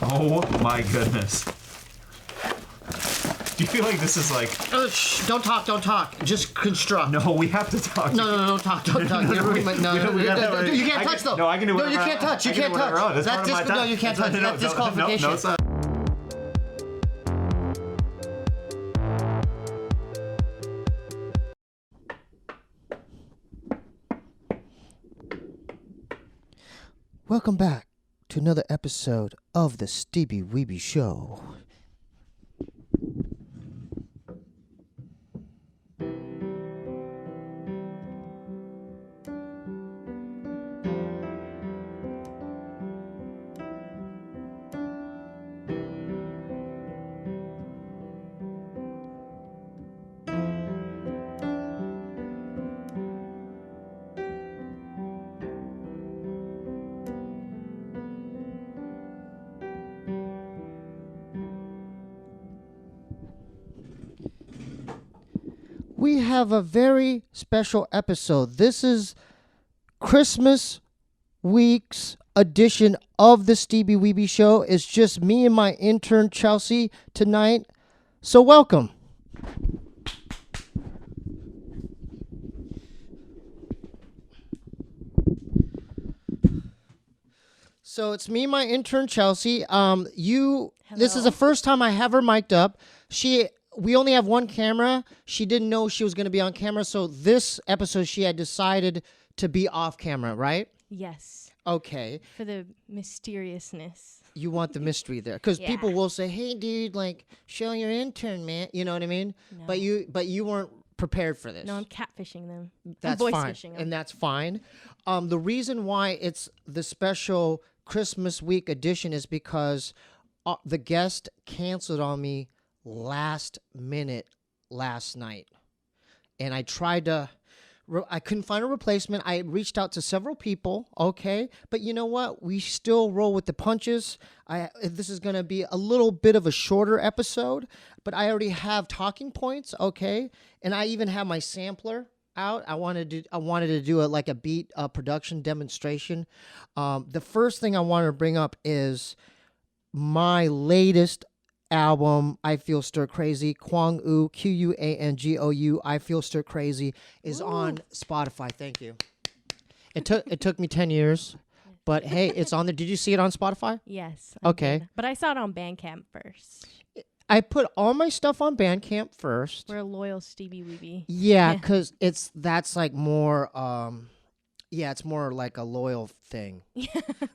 Oh my goodness. Do you feel like this is like... Shh, don't talk. Just construct. No, we have to talk. No, don't talk. You can't touch though. No, I can do whatever. No, you can't touch. You can't touch. That's part of my time. No, you can't touch. That's disqualification. No, it's not. Welcome back to another episode of the Steebee Weebee Show. We have a very special episode. This is Christmas week's edition of the Steebee Weebee Show. It's just me and my intern Chelsea tonight. So welcome. So it's me and my intern Chelsea. This is the first time I have her mic'd up. We only have one camera. She didn't know she was going to be on camera. So this episode, she had decided to be off camera, right? Yes. Okay. For the mysteriousness. You want the mystery there. Because people will say, hey, dude, like, show your intern, man. You know what I mean? No. But you weren't prepared for this. No, I'm catfishing them. That's I'm voice fine. fishing them. And that's fine. The reason why it's the special Christmas week edition is because the guest canceled on me last minute last night, and I tried to I couldn't find a replacement. I reached out to several people, okay, but you know what, we still roll with the punches. This is going to be a little bit of a shorter episode, but I already have talking points, okay, and I even have my sampler out. I wanted to do a beat production demonstration. The first thing I wanted to bring up is my latest album, I Feel Stir Crazy, Kwang Oo, Quangou, I Feel Stir Crazy, is on Spotify. Thank you. It took me 10 years, but hey, it's on there. Did you see it on Spotify? Yes. Okay. But I saw it on Bandcamp first. I put all my stuff on Bandcamp first. We're a loyal Steebee Weebee. Yeah, because that's like more, it's more like a loyal thing.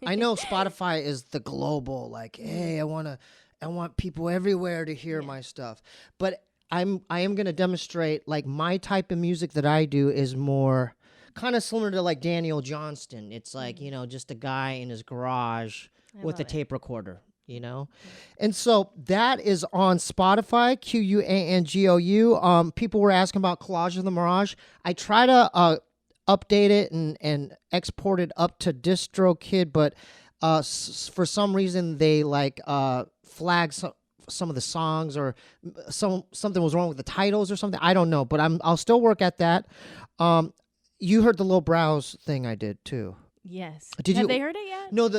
I know Spotify is the global, like, hey, I want people everywhere to hear my stuff. But I am going to demonstrate, like, my type of music that I do is more kind of similar to like Daniel Johnston. It's like, just a guy in his garage with a tape recorder, And so that is on Spotify, Quangou. People were asking about Collage of the Mirage. I try to update it and export it up to DistroKid, but for some reason they flagged some of the songs, or something was wrong with the titles or something. I don't know, but I'll still work at that. You heard the Lil Brows thing I did too. Yes. Have they heard it yet? No,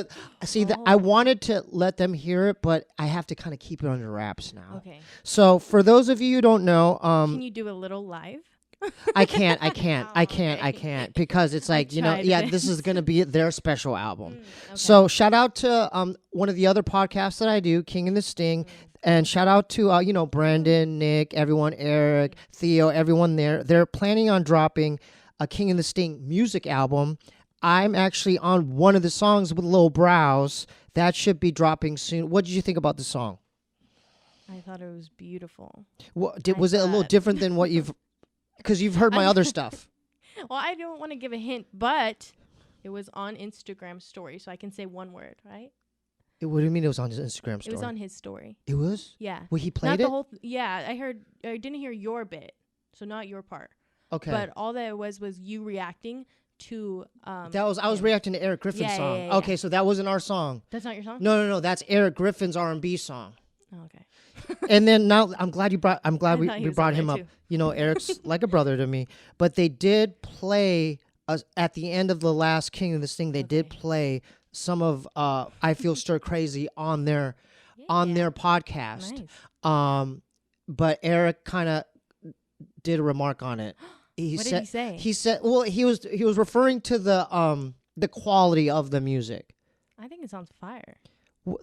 I wanted to let them hear it, but I have to kind of keep it under wraps now. Okay. So for those of you who don't know, can you do a little live? I can't because it's like, this is going to be their special album. Okay. So shout out to one of the other podcasts that I do, King and the Sting, and shout out to Brandon, Nick, everyone, Eric, Theo, everyone there. They're planning on dropping a King and the Sting music album. I'm actually on one of the songs with Lil Brows. That should be dropping soon. What did you think about the song? I thought it was beautiful. Was it a little different than what you've... Because you've heard my other stuff. Well, I don't want to give a hint, but it was on Instagram story, so I can say one word, right? What do you mean it was on his Instagram story? It was on his story. It was? Yeah. Well, he played not it? The whole I didn't hear your bit, so not your part. Okay. But all that was you reacting to... I was reacting to Eric Griffin's song. Yeah. Okay, so that wasn't our song. That's not your song? No. That's Eric Griffin's R&B song. Oh, okay. And then now I'm glad we brought him up. Too. Eric's like a brother to me. But they did play at the end of the last King of this thing. They did play some of I Feel Stir Crazy on their podcast. Nice. But Eric kind of did a remark on it. What did he say? He said, well, he was referring to the quality of the music. I think it sounds fire.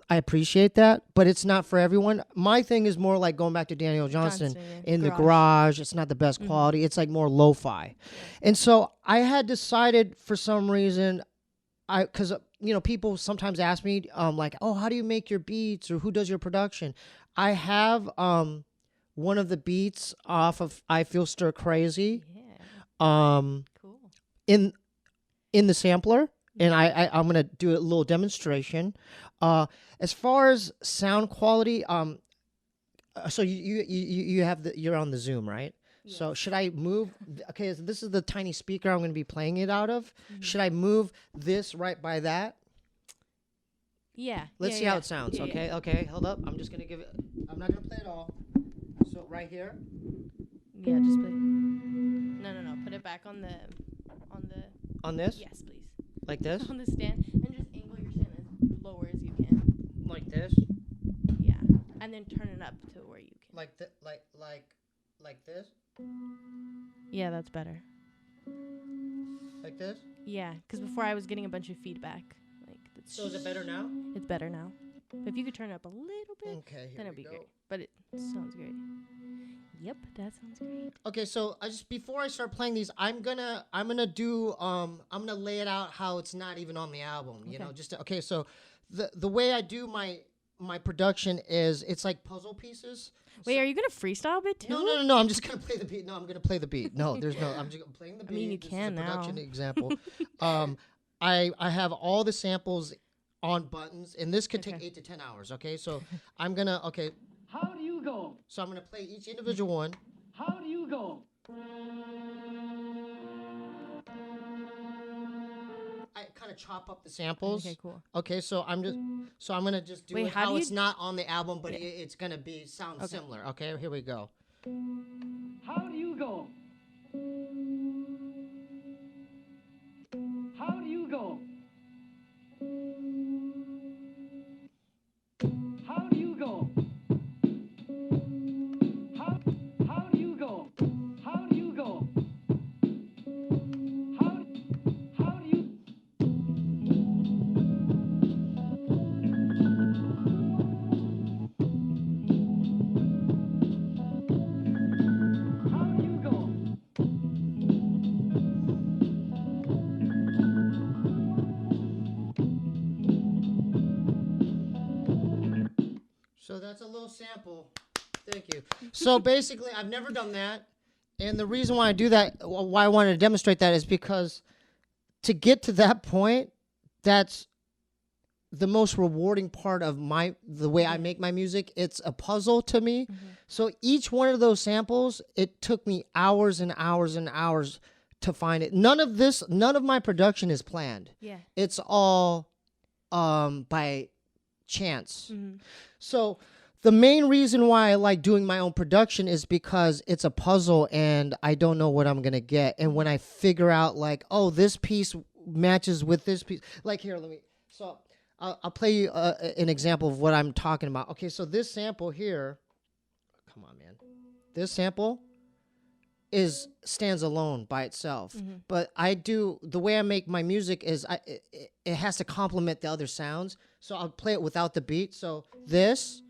I appreciate that, but it's not for everyone. My thing is more like going back to Daniel Johnston in the garage. It's not the best quality. It's like more lo-fi. And so I had decided for some reason, because people sometimes ask me like, oh, how do you make your beats, or who does your production? I have one of the beats off of I Feel Stir Crazy. Yeah. Cool. In the sampler. And I'm gonna do a little demonstration. As far as sound quality, so you have you're on the Zoom, right? Yes. So should I move? Okay, this is the tiny speaker I'm gonna be playing it out of. Should I move this right by that? Yeah. Let's see how it sounds. Yeah, okay. Yeah. Okay. Hold up. I'm just gonna give it. I'm not gonna play it all. So right here. Yeah. Just play. No. Put it back on the. On this? Yes, please. Like this? On the stand, and just angle your stand as lower as you can. Like this? Yeah, and then turn it up to where you can. Like this? Yeah, that's better. Like this? Yeah, because before I was getting a bunch of feedback. So is it better now? It's better now. But if you could turn it up a little bit, okay, then it'd be great. But it sounds great. Yep, that sounds great. Okay, so before I start playing these, I'm gonna lay it out how it's not even on the album. You know, so the way I do my production is it's like puzzle pieces. Wait, are you gonna freestyle a bit too? No. I'm just gonna play the beat. No, I'm gonna play the beat. No, there's no. I'm just playing the beat. I mean, you can now. Production example. I have all the samples on buttons, and this could take 8 to 10 hours. Okay, so I'm gonna How do you go? So I'm gonna play each individual one. How do you go? I kind of chop up the samples. Okay, cool. Okay, so I'm gonna just do it how it's not on the album, but it's gonna sound similar. Okay, here we go. How do you go? How do you go? How do you go? How do you go? How do you go? How do you? How do you go? So that's a little sample. Thank you. So basically, I've never done that. And the reason why I do that, why I wanted to demonstrate that, is because to get to that point, that's the most rewarding part of the way I make my music. It's a puzzle to me. So each one of those samples, it took me hours and hours and hours to find it. None of my production is planned. Yeah. It's all by chance. So the main reason why I like doing my own production is because it's a puzzle and I don't know what I'm going to get. And when I figure out like, oh, this piece matches with this piece. Like here, so I'll play you an example of what I'm talking about. Okay, so this sample here, come on, man. This sample stands alone by itself. But the way I make my music is it has to complement the other sounds. So I'll play it without the beat. So that's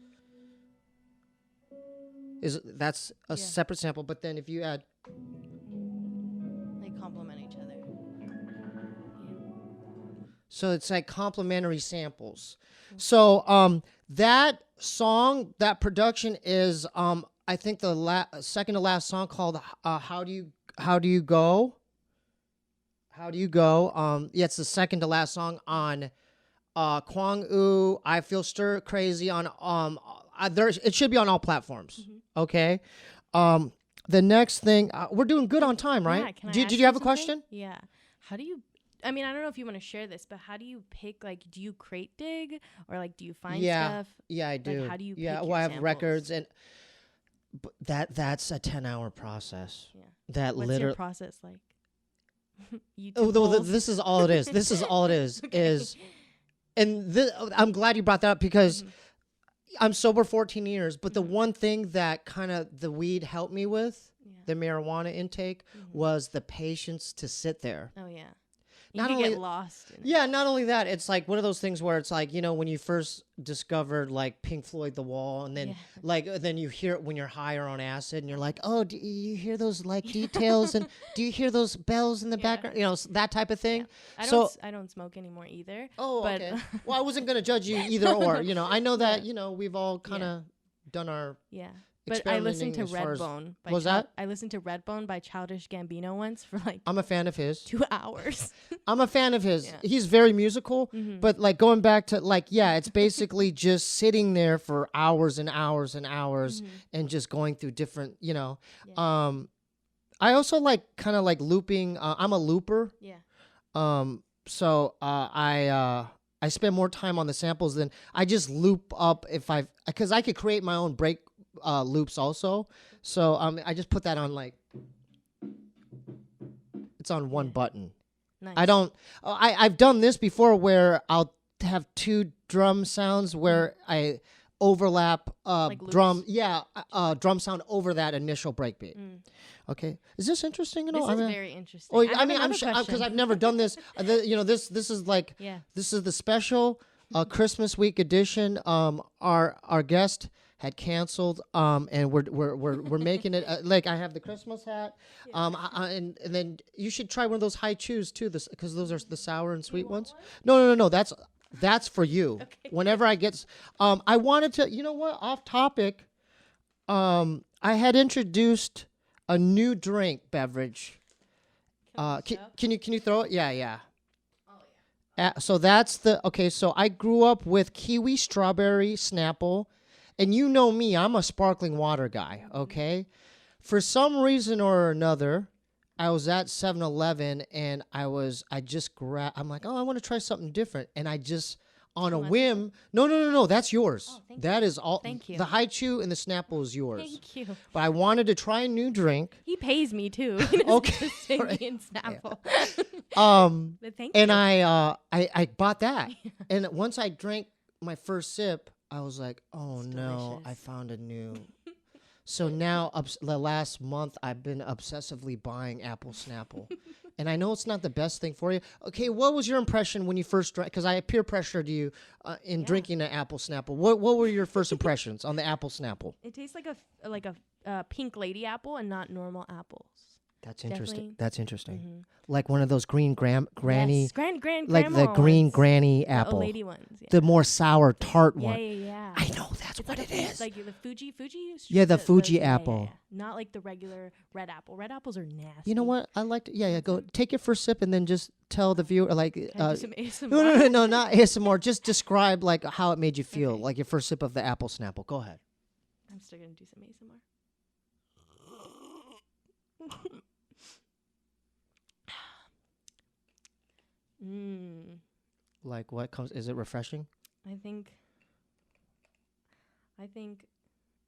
a separate sample. But then if you add, they complement each other. So it's like complementary samples. So that song, that production is I think the second to last song called How Do You Go? How Do You Go? Yeah, it's the second to last song on Kwang Oo, I Feel Stir Crazy on it should be on all platforms. Okay. The next thing, we're doing good on time, right? Yeah, did you have a question? Yeah. How do you? I mean, I don't know if you want to share this, but how do you pick? Like, do you crate dig or like do you find stuff? Yeah, I do. Like, how do you? Yeah, pick well, I your have samples? records and that's a 10-hour process. Yeah. That What's literally. your process like? This is all it is. This is all it is. Okay. Is and I'm glad you brought that up because I'm sober 14 years. But the one thing that kind of the weed helped me with, the marijuana intake, was the patience to sit there. Oh yeah. Not You only- get lost. In it. Yeah, not only that, it's like one of those things where it's like, when you first discovered like Pink Floyd The Wall, and then then you hear it when you're higher on acid, and you're like, oh, do you hear those like details, and do you hear those bells in the background, that type of thing. Yeah. I don't smoke anymore either. Oh, but okay. Well, I wasn't gonna judge you either or. I know that we've all kind of done our But I listened to experimenting as far Redbone. was that? I listened to Redbone by Childish Gambino once for like I'm a fan of his. 2 hours. I'm a fan of his. Yeah. He's very musical, but like going back to it's basically just sitting there for hours and hours and hours and just going through different, I also like kind of like looping. I'm a looper. Yeah. So I spend more time on the samples than I just loop up because I could create my own break loops also. So I just put that on it's on one button. Nice. I don't. I've done this before where I'll have 2 drum sounds where I overlap drum. loops? Drum sound over that initial breakbeat. Okay, is this interesting at all? This is very interesting. Oh, I have I'm another sure because question. I've never done this. This is like this is the special Christmas week edition. Our guest had canceled, and we're making it like I have the Christmas hat, and then you should try one of those high chews too, because those are the sour and sweet ones. No, that's for you. Okay. Whenever I get, I wanted to, off topic, I had introduced a new drink beverage. Can you throw it? Yeah. So that's so I grew up with Kiwi strawberry Snapple, and you know me, I'm a sparkling water guy, okay? For some reason or another, I was at 7-Eleven and I just grabbed, I'm like, oh, I want to try something different. And I just, on a whim, no, that's yours. Oh, thank that you. is all. Thank you. The high chew and the Snapple is yours. Thank you. But I wanted to try a new drink. He pays me too. He doesn't Okay, just pay alright. me in Snapple. But thank And you. I bought that. And once I drank my first sip, I was like, oh It's no, I delicious. found a new. So now the last month I've been obsessively buying Apple Snapple. And I know it's not the best thing for you. Okay, what was your impression when you first drank? Because I peer pressured you in drinking an Apple Snapple. What were your first impressions on the Apple Snapple? It tastes like a pink lady apple and not normal apples. That's interesting. Definitely. That's interesting. Like one of those green granny, Yes, grand like the grandma green ones. granny The apple, old lady ones. Yeah. the more sour tart yeah, one. yeah. I know that's It's what like it is. Like the Fuji. Yeah, the Fuji yeah, apple. yeah. Not like the regular red apple. Red apples are nasty. You know what? I like to. Yeah. Go take your first sip and then just tell the viewer like. Can I do some ASMR? No, not ASMR. Just describe like how it made you feel, Okay. like your first sip of the Apple Snapple. Go ahead. I'm still gonna do some ASMR. Like what comes? Is it refreshing? I think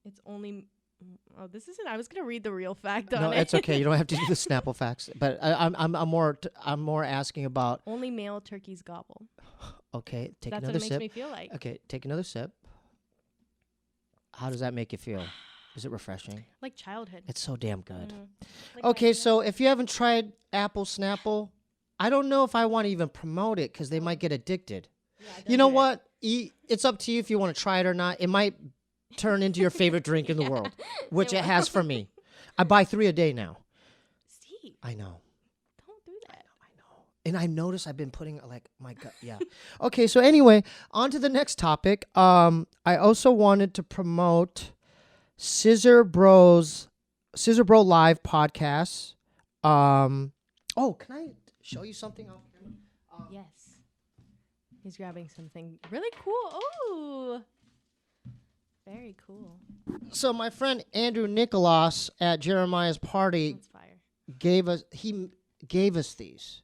it's only. Oh, this isn't. I was gonna read the real fact on No, it. it's okay. You don't have to do the Snapple facts. But I'm more asking about. Only male turkeys gobble. Okay, take That's what another it makes sip. me feel like. Okay, take another sip. How does that make you feel? Is it refreshing? Like childhood. It's so damn good. Like Okay, my- so if you haven't tried Apple Snapple, I don't know if I want to even promote it because they might get addicted. Yeah, You don't know do it. what? It's up to you if you want to try it or not. It might turn into your favorite drink in the world, which it has for me. I buy 3 a day now. Steve, I know. don't do that. And I noticed I've been putting like my gut. Yeah. Okay. So anyway, on to the next topic. I also wanted to promote Scissor Bro Live podcast. Oh, can I show you something off camera? Yes. He's grabbing something really cool. Oh, very cool. So my friend Andrew Nicholas at Jeremiah's party That's fire. gave us these.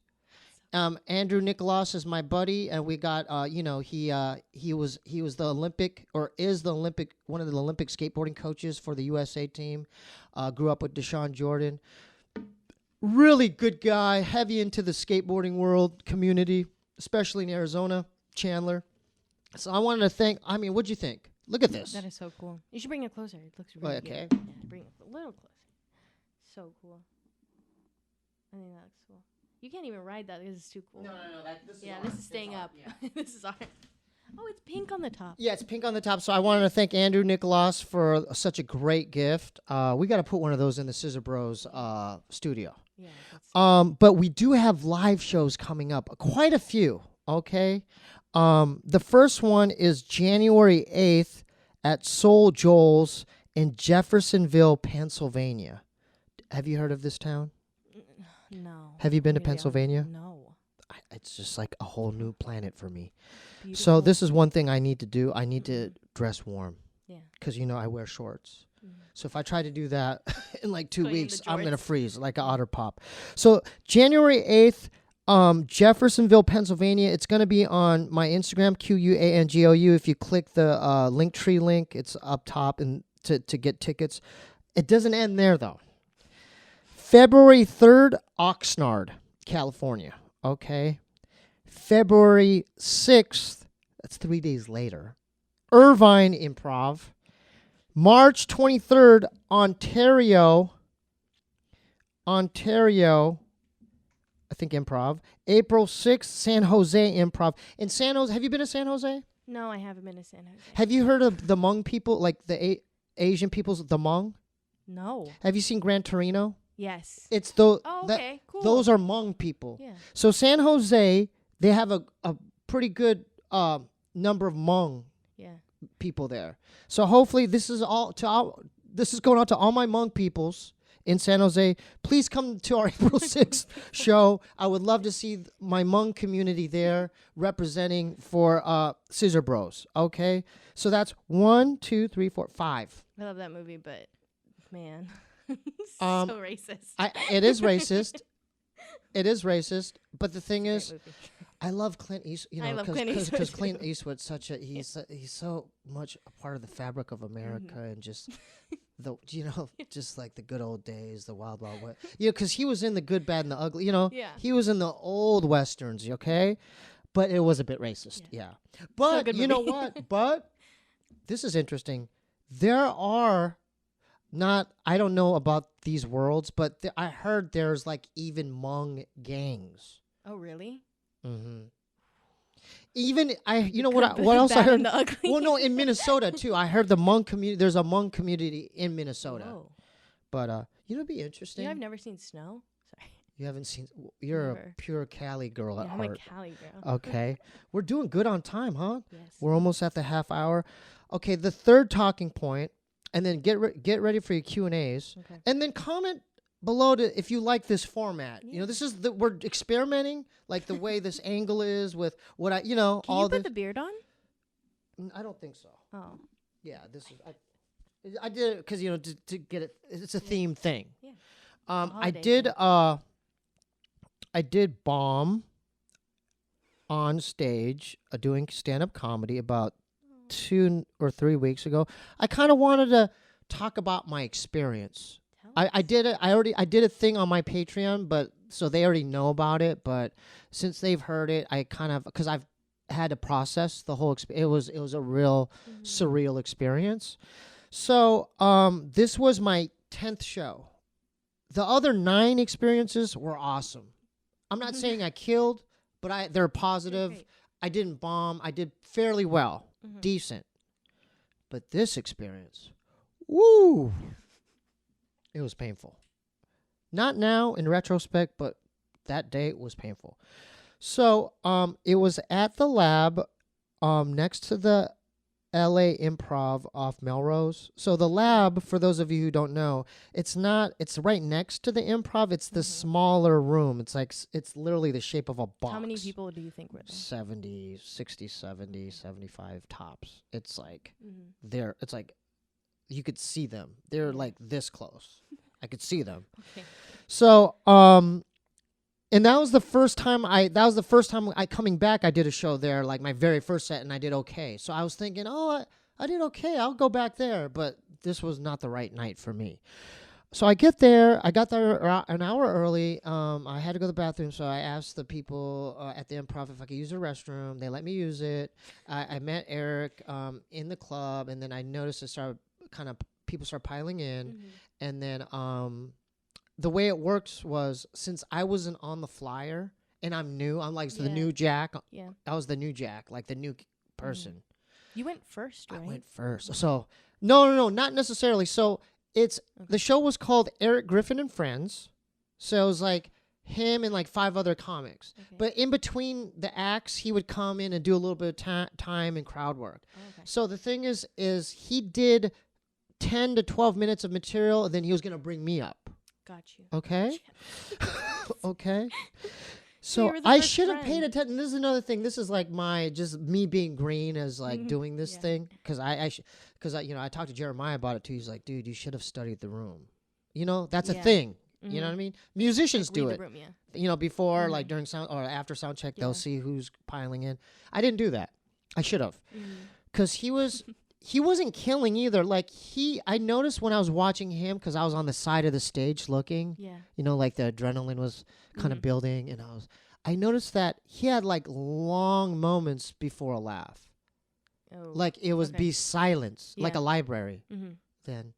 Andrew Nicholas is my buddy, and we got he was the Olympic or is the Olympic one of the Olympic skateboarding coaches for the USA team. Grew up with Deshaun Jordan. Really good guy, heavy into the skateboarding world community, especially in Arizona, Chandler. So I wanted to thank. I mean, what'd you think? Look at this. That is so cool. You should bring it closer. It looks really Okay. good. Yeah, bring it a little closer. So cool. I think that looks cool. You can't even ride that because it's too cool. No. This is Yeah, art. this is staying up. Yeah. This is art. Oh, it's pink on the top. Yeah, it's pink on the top. So I wanted to thank Andrew Nicholas for such a great gift. We got to put one of those in the Scissor Bros studio. Yeah. That's But we do have live shows coming up, quite a few. Okay, the first one is January 8th at Soul Joel's in Jeffersonville, Pennsylvania. Have you heard of this town? no. Have you been to I'm gonna be honest. Pennsylvania? No. It's just like a whole new planet for me. Beautiful. So this is one thing I need to do. I need to dress warm. Yeah. Because, I wear shorts. Mhm. So if I try to do that in like 2 Putting the weeks, I'm going to jorts. freeze like an otter pop. So January 8th, Jeffersonville, Pennsylvania. It's going to be on my Instagram, QUANGOU. If you click the Linktree link, it's up top and to get tickets. It doesn't end there, though. February 3rd, Oxnard, California. Okay. February 6th, that's 3 days later, Irvine Improv. March 23rd, Ontario, I think Improv. April 6th, San Jose Improv. In San Jose, have you been to San Jose? No, I haven't been to San Jose. Have you heard of the Hmong people, like the Asian peoples, the Hmong? No. Have you seen Gran Torino? Yes. It's the Oh, that- okay. Cool. those are Hmong people. Yeah. So San Jose, they have a pretty good number of Hmong Yeah. people there. So hopefully this is going out to all my Hmong peoples in San Jose. Please come to our April 6th show. I would love to see my Hmong community there representing for Scissor Bros. Okay? So that's 1, 2, 3, 4, 5. I love that movie, but man, so racist. It is racist. It is racist, but the thing Great is, movie. I love Clint Eastwood. I love Clint Eastwood, Because too. Clint Eastwood's he's so much a part of the fabric of America and just just like the good old days, the wild wild west. Because he was in the good, bad, and the ugly. Yeah. He was in the old westerns. Okay, but it was a bit racist. Yeah, but good you know movie. what? But this is interesting. There are not. I don't know about these worlds, but I heard there's like even Hmong gangs. Oh, really? Mm-hmm. Even what Good, else I bad, heard? and the ugly. Well, no, in Minnesota too. I heard the Hmong community. There's a Hmong community in Minnesota. Whoa. But it'd be interesting. I've never seen snow. Sorry. You haven't seen. You're a Never. pure Cali girl at Yeah, I'm a heart. Cali girl. Okay, we're doing good on time, huh? Yes. We're almost at the half hour. Okay, the third talking point, and then get ready for your Q&As, Okay. and then comment below if you like this format. Yeah. This is we're experimenting, like the way this angle is with what Can all you put this. the beard on? I don't think so. Oh. Yeah, this is. I did it because to get it. It's a theme thing. Yeah. I holiday did. thing. I did bomb on stage doing stand-up comedy about 2 or 3 weeks ago. I kind of wanted to talk about my experience. Tell I us. did it. I did a thing on my Patreon, but so they already know about it. But since they've heard it, I kind of because I've had to process the whole. It was a real surreal experience. So this was my 10th show. The other 9 experiences were awesome. I'm not saying I killed, but they're positive. great. I didn't bomb. I did fairly well, Mhm. decent. But this experience, woo, it was painful. Not now in retrospect, but that day was painful. So it was at the Lab next to the LA Improv off Melrose. So the Lab, for those of you who don't know, it's right next to the Improv. It's the smaller room. It's like it's literally the shape of a box. How many people do you think were there? 70, 60, 70, 75 tops. It's like Mhm. it's like you could see them. They're like this close. I could see them. Okay. So, and that was the first time I coming back. I did a show there, like my very first set, and I did okay. So I was thinking, I did okay. I'll go back there, but this was not the right night for me. So I get there. I got there an hour early. I had to go to the bathroom, so I asked the people at the Improv if I could use the restroom. They let me use it. I met Eric in the club, and then I noticed people start piling in, Mm-hmm. and then the way it works was since I wasn't on the flyer and I'm new, I'm like the Yeah. new Jack. Yeah. I was the new Jack, like the new person. You went first, right? I went first. So no, not necessarily. So the show was called Eric Griffin and Friends. So it was like him and like 5 other comics. Okay. But in between the acts, he would come in and do a little bit of time and crowd work. Oh, okay. So the thing is he did 10 to 12 minutes of material, and then he was going to bring me up. Got you. Okay? Okay. So you So were the I first should have friend. paid attention. This is another thing. This is like just me being green as like Mhm. doing this Yeah. thing because I talked to Jeremiah about it too. He's like, dude, you should have studied the room. You know, that's a Yeah. thing. You know Mhm. what I mean? Musicians Like, do read it. the room, yeah. You know, before like Mhm. during sound or after sound check, Yeah. they'll see who's piling in. I didn't do that. I should have Mhm. because he wasn't killing either. Like I noticed when I was watching him because I was on the side of the stage looking. Yeah. You know, like the adrenaline was kind of Mhm. building, and I noticed that he had like long moments before a laugh. Oh. Like it was okay. be silence, like Yeah. a library. Mm-hmm. Then,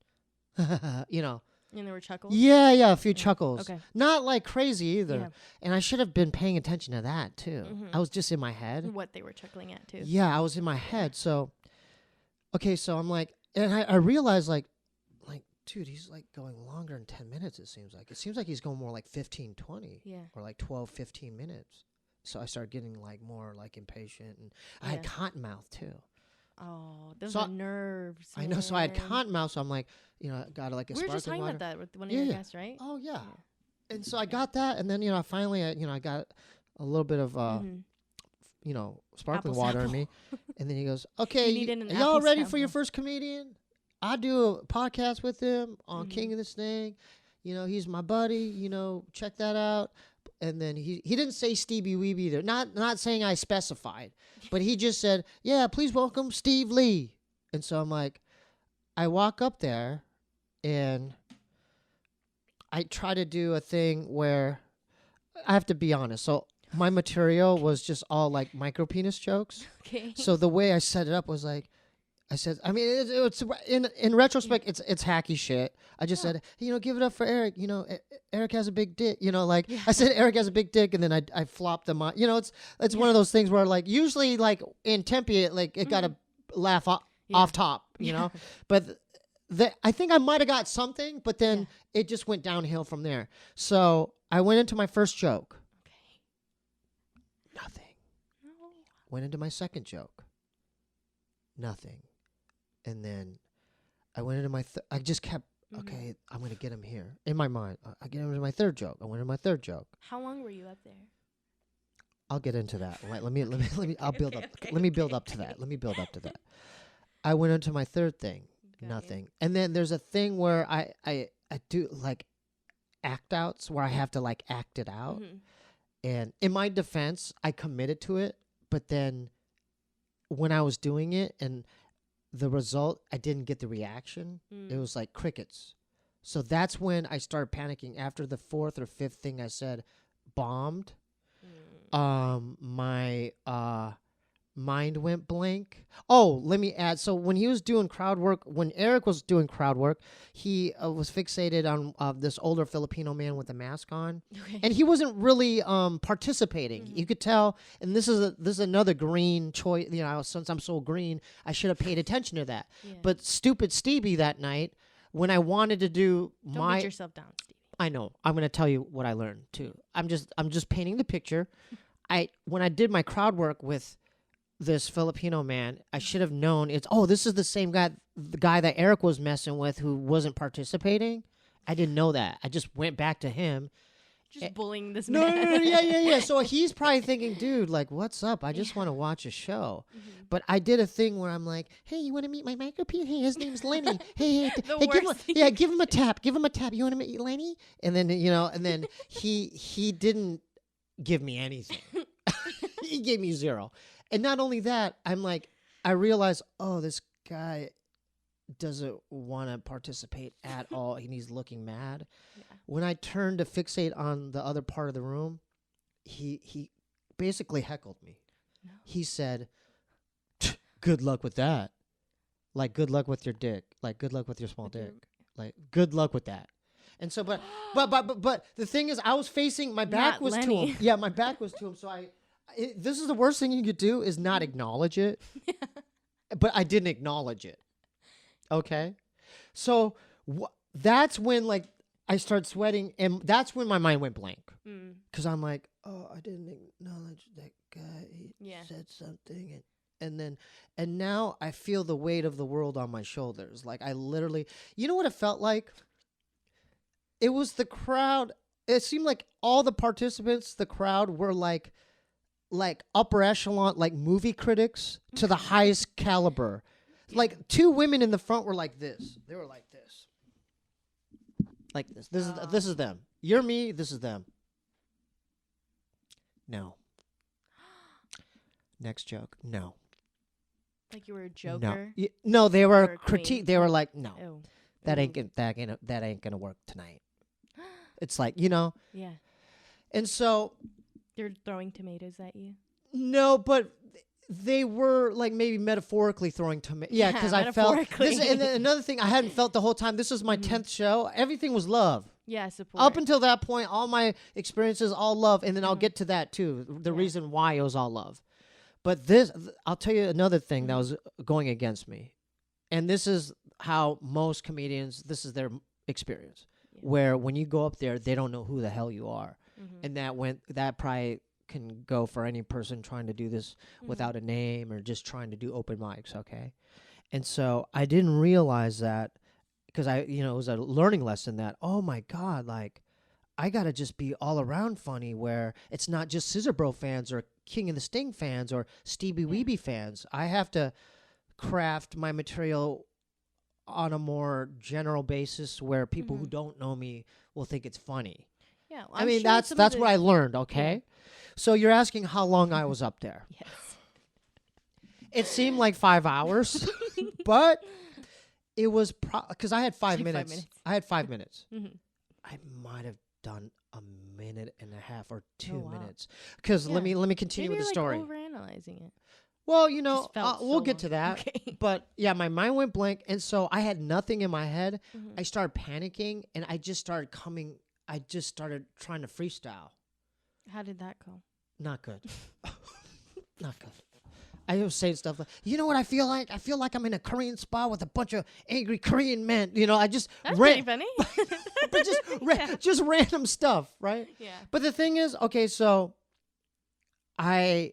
you know, And there were chuckles. yeah, a few Yeah. chuckles. Okay. Not like crazy either. Yeah. And I should have been paying attention to that too. Mhm. I was just in my head. What they were chuckling at too. Yeah, I was in my head. So, okay, so I'm like, and I realized like, dude, he's like going longer than 10 minutes, it seems like. It seems like he's going more like 15, 20 Yeah. or like 12, 15 minutes. So I started getting like more like impatient, and I had Yeah. cotton mouth too. Oh, those So are nerves. I know. So I had man. cotton mouth. So I'm like, I got like a We were just sparkling talking water. about that with one of Yeah, your yeah. guests, right? Oh yeah. And so I got that, and then I finally I got a little bit of Mhm. sparkling Apple water in sample. me, and then he goes, "Okay, You needed an y'all apple ready for your sample. first comedian? I do a podcast with him on Mhm. King of this Thing. He's my buddy. Check that out." And then he didn't say Steebee Weebee either. Not saying I specified, but he just said, "Yeah, please welcome Steve Lee." And so I'm like, I walk up there, and I try to do a thing where I have to be honest. So my material was just all like micro penis jokes. Okay. So the way I set it up was like, I said, I mean, it's in retrospect, it's hacky shit. I just said, give it up for Eric. Eric has a big dick. Like I said, Eric has a big dick, and then I flopped them on. It's one of those things where like usually like in Tempe, it got a laugh off top. But I think I might have got something, but then it just went downhill from there. So I went into my first joke. Okay. Nothing. No. Went into my second joke. Nothing. And then I went into my I just kept, okay, I'm going to get him here. In my mind, I get into my third joke. I went into my third joke. How long were you up there? I'll get into that. Let me I'll build up. Okay, Let me build up to that. Let me build up to that. I went into my third thing. Got you. Nothing. And then there's a thing where I do like act outs where I have to like act it out. Mhm. And in my defense, I committed to it, but then when I was doing it and the result, I didn't get the reaction. It was like crickets. So that's when I started panicking. After the fourth or fifth thing I said bombed, my mind went blank. Oh, let me add. So when he was doing crowd work, when Eric was doing crowd work, he was fixated on this older Filipino man with a mask on, Okay. and he wasn't really participating. You could tell. And this is another green choice. Since I'm so green, I should have paid attention to that. Yeah. But stupid Steebee that night, when I wanted to do Don't beat yourself down, Stevie. I know. I'm going to tell you what I learned too. I'm just painting the picture. When I did my crowd work with this Filipino man, I should have known this is the same guy, the guy that Eric was messing with who wasn't participating. I didn't know that. I just went back to him. Just bullying this No, man. yeah. So he's probably thinking, dude, like, what's up? I just want to watch a show. But I did a thing where I'm like, hey, you want to meet my micro penis? Hey, his name's Lenny. Hey, The give him, worst thing give him a tap. Give him a tap. You want to meet Lenny? And then he didn't give me anything. He gave me 0. And not only that, I'm like, I realized, this guy doesn't want to participate at all, and he's looking mad. Yeah. When I turned to fixate on the other part of the room, he basically heckled me. No. He said, "Good luck with that. Like, good luck with your dick. Like, good luck with your small With your- dick. Like, good luck with that." And so, but the thing is, I was facing, my back Not was to Lenny. him. Yeah, my back was to him. So this is the worst thing you could do is not acknowledge it. But I didn't acknowledge it. Okay. So that's when like I started sweating, and that's when my mind went blank. Mm. Cause I'm like, oh, I didn't acknowledge that guy. He Yeah. said something, and now I feel the weight of the world on my shoulders. Like I literally, you know what it felt like? It was the crowd. It seemed like all the participants, the crowd, were like upper echelon, like movie critics to the highest caliber. Like two women in the front were like this. They were like this. Like this. This is them. You're me. This is them. No. Next joke. No. Like you were a No. joker. No, they Or were a queen. critique. They were like, no, Oh. that ain't Ooh. that ain't gonna work tonight. It's like, you know. Yeah. And so They're throwing tomatoes at you. no, but they were like maybe metaphorically throwing tomatoes. Yeah, Yeah, because I felt this. metaphorically. And then another thing I hadn't felt the whole time. This was my 10th show. Everything was love. Yeah, support. Up until that point, all my experiences, all love, and then I'll get to that too. The Yeah. reason why it was all love. But this, I'll tell you another thing that was going against me, and this is how most comedians. This is their experience, where when you go up there, they don't know who the hell you are, and that probably can go for any person trying to do this without a name or just trying to do open mics. Okay, and so I didn't realize that. Because it was a learning lesson that, oh my God, like, I got to just be all around funny where it's not just Scissor Bro fans or King of the Sting fans or Steebee Weebee fans. I have to craft my material on a more general basis where people who don't know me will think it's funny. Yeah. Well, I I'm mean, sure that's some of what I learned, okay? So you're asking how long I was up there. Yes. It seemed like 5 hours, but... It was because I had 5 Like 5 minutes. minutes. I had 5 minutes. Mhm. I might have done a minute and a half or 2 wow. minutes. Because let Yeah. me continue Maybe with the you're story. like overanalyzing it. Well, Just felt we'll so get to long. that. Okay. But yeah, my mind went blank, and so I had nothing in my head. Mhm. I started panicking, and I just started trying to freestyle. How did that go? Not good. Not good. I was saying stuff like, you know what I feel like? I feel like I'm in a Korean spa with a bunch of angry Korean men. I just That's pretty funny. but just random stuff, right? Yeah. But the thing is, okay, so I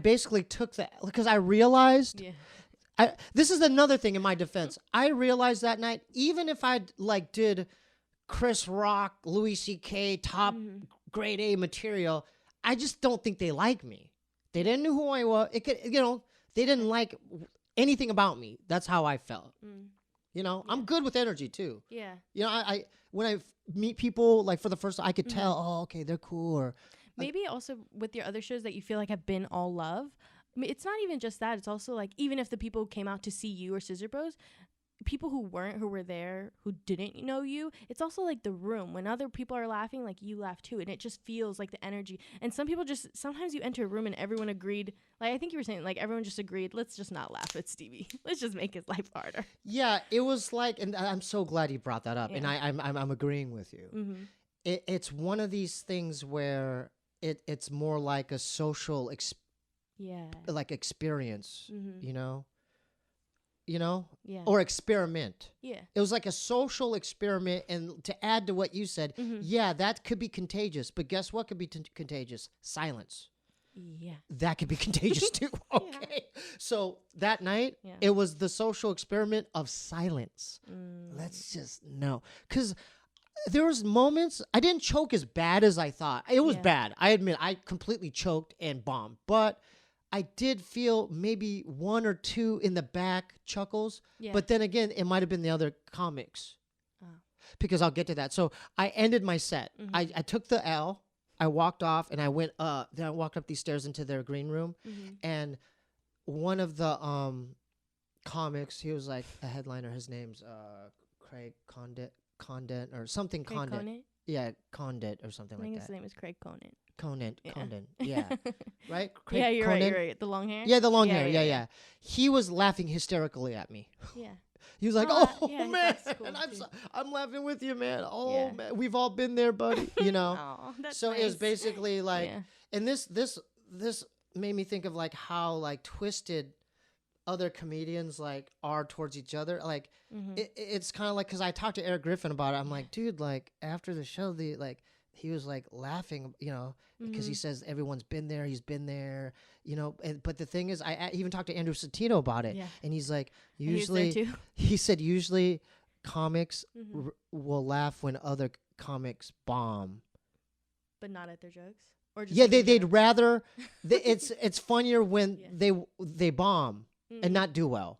basically took that because I realized Yeah. this is another thing in my defense. I realized that night, even if I did Chris Rock, Louis C.K. top grade A material, I just don't think they like me. They didn't know who I was. It could, they didn't like anything about me. That's how I felt. I'm good with energy too. Yeah. I when I meet people like for the first time, I could tell, oh, okay, they're cool. Or Maybe also with your other shows that you feel like have been all love. I mean, it's not even just that. It's also like even if the people came out to see you or Scissor Bros, people who were there, who didn't know you, it's also like the room. When other people are laughing, like you laugh too. And it just feels like the energy. And some people sometimes you enter a room and everyone agreed. Like I think you were saying, like everyone just agreed, let's just not laugh at Steebee. Let's just make his life harder. yeah, it was like, and I'm so glad you brought that up. And Yeah. I'm agreeing with you. Mm-hmm. It's one of these things where it's more like a social Yeah. experience, Mm-hmm. Yeah. Or experiment. yeah. It was like a social experiment, and to add to what you said, yeah, that could be contagious. But guess what could be contagious? Silence. Yeah. That could be contagious too. Okay. So that night, it was the social experiment of silence. Let's just know. Because there was moments, I didn't choke as bad as I thought. It was bad. I admit, I completely choked and bombed. But I did feel maybe one or two in the back chuckles. Yeah. But then again, it might have been the other comics. Because I'll get to that. So I ended my set. I took the L. I walked off and I went then I walked up these stairs into their green room. And one of the comics. He was like a headliner. His name's Craig Condit or something Craig Condit. Conant? Yeah, Condit or something I like think that. his name is Craig Conant. Condit. Yeah. Condit. Yeah. Right? Craig Yeah, you're right. Condit? You're right. The long hair. Yeah, the long hair. Yeah. He was laughing hysterically at me. Yeah. He was like, Oh, "Oh yeah, man," that's cool, and too. I'm laughing with you, man. Oh Yeah. man, we've all been there, buddy. You know. Oh, that's So nice. it was basically like, Yeah. and this made me think of like how like twisted other comedians like are towards each other. Like Mhm. it's kind of like, because I talked to Eric Griffin about it. I'm like, dude, like after the show, he was like laughing, you know, because he Mhm. says everyone's been there, he's been there, you know. But the thing is, I even talked to Andrew Santino about it, Yeah. and he's like, He was there usually too. he said usually comics Mhm. will laugh when other comics bomb. But not at their jokes. Or just Yeah, like in they'd general? rather. it's funnier when Yeah. they bomb Mm. and not do well.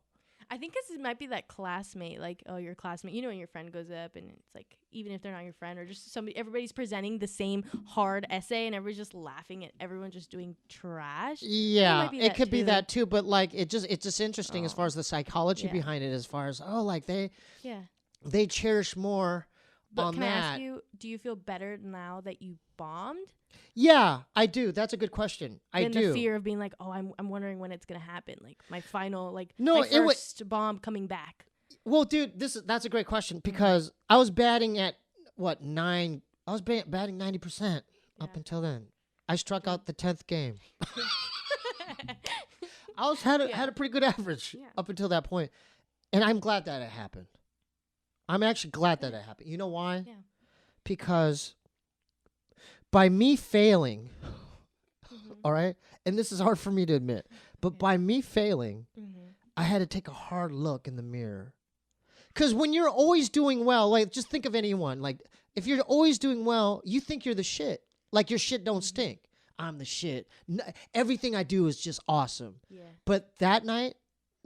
I think 'cause it might be that classmate, like, oh, your classmate. You know when your friend goes up and it's like, even if they're not your friend or just somebody, everybody's presenting the same hard essay and everybody's just laughing at everyone just doing trash. Yeah, be it that could be too. that too. But like, it's just interesting as Oh. far as the psychology Yeah. behind it. As far as like Yeah. they cherish more But on can I that. ask you, do you feel better now that you bombed Yeah, I do. That's a good question. I than do. the fear of being like, oh, I'm wondering when it's gonna happen, like my final, like No, my it wa- first bomb coming back. Well, dude, that's a great question Mm-hmm. because I was batting at what 9. I was batting 90% up Yeah. until then. I struck out the 10th game. I was had Yeah. a pretty good average Yeah. up until that point, and I'm glad that it happened. I'm actually glad that it happened. You know why? Yeah. Because by me failing, Mhm. all right, and this is hard for me to admit, but by me failing, Mhm. I had to take a hard look in the mirror. Because when you're always doing well, like just think of anyone, like if you're always doing well, you think you're the shit. Like your shit don't stink. I'm the shit. Everything I do is just awesome. Yeah. But that night,